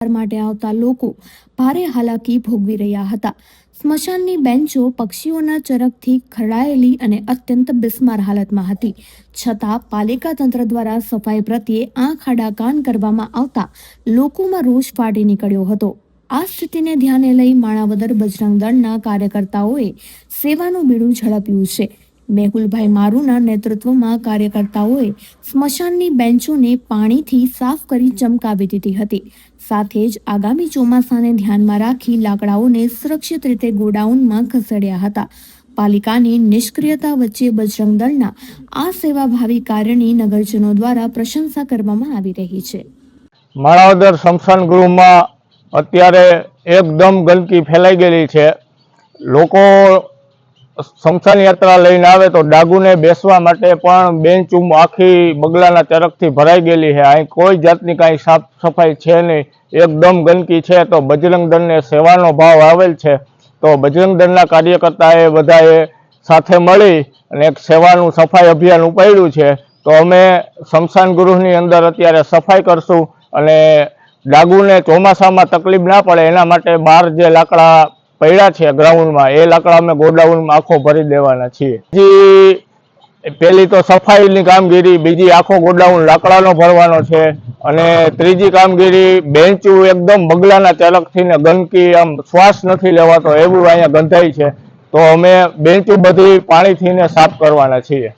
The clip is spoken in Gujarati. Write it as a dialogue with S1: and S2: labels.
S1: માટે આવતા લોકો ભારે હાલાકી ભોગવી રહ્યા હતા। સ્મશાનની બેન્ચો પક્ષીઓના ચરકથી ખરડાયેલી અને અત્યંત બિસ્માર હાલતમાં હતી, છતાં પાલિકા તંત્ર દ્વારા સફાઈ પ્રત્યે આંખ આડા કાન કરવામાં આવતા લોકોમાં રોષ ફાટી નીકળ્યો હતો। આ સ્થિતિને ધ્યાને લઈ માણાવદર બજરંગ દળના કાર્યકર્તાઓએ સેવાનું બીડું ઝડપ્યું છે। મેહુલભાઈ મારુના નેતૃત્વમાં કાર્યકર્તાઓએ સ્મશાનની બેન્ચોને પાણીથી સાફ કરી ચમકાવી દીધી હતી। સાથે જ આગામી ચોમાસાને ધ્યાનમાં રાખી લાકડાઓને સુરક્ષિત રીતે ગોડાઉનમાં ખસેડ્યા હતા। પાલિકાની નિષ્ક્રિયતા વચ્ચે બજરંગ દળના આ સેવાભાવી કાર્યની નગરજનો દ્વારા પ્રશંસા કરવામાં આવી રહી છે।
S2: માણાવદર સ્મશાન ગૃહમાં અત્યારે એકદમ ગંદકી ફેલાઈ ગયેલી છે। લોકો સ્મશાન યાત્રા લઈને આવે તો ડાગુને બેસવા માટે પણ બેન્ચ આખી બગલાના ચરકથી ભરાઈ ગયેલી છે। અહીં કોઈ જાતની કાંઈ સાફ સફાઈ છે નહીં, એકદમ ગંદકી છે। તો બજરંગ દળને સેવાનો ભાવ આવેલ છે, તો બજરંગ દળના કાર્યકર્તાએ બધાએ સાથે મળી અને એક સેવાનું સફાઈ અભિયાન ઉપાડ્યું છે। તો અમે સ્મશાન ગૃહની અંદર અત્યારે સફાઈ કરશું અને ડાગુને ચોમાસામાં તકલીફ ના પડે એના માટે બહાર જે લાકડા પડ્યા છે ગ્રાઉન્ડમાં, એ લાકડા અમે ગોડાઉનમાં આખો ભરી દેવાના છીએ। પહેલી તો સફાઈની કામગીરી, બીજી આખો ગોડાઉન લાકડાનો ભરવાનો છે અને ત્રીજી કામગીરી બેન્ચો એકદમ બગલાના ચરકથી ને ગંદકી, આમ શ્વાસ નથી લેવાતો એવું અહીંયા ગંધાય છે। તો અમે બેન્ચો બધી પાણીથી ને સાફ કરવાના છીએ।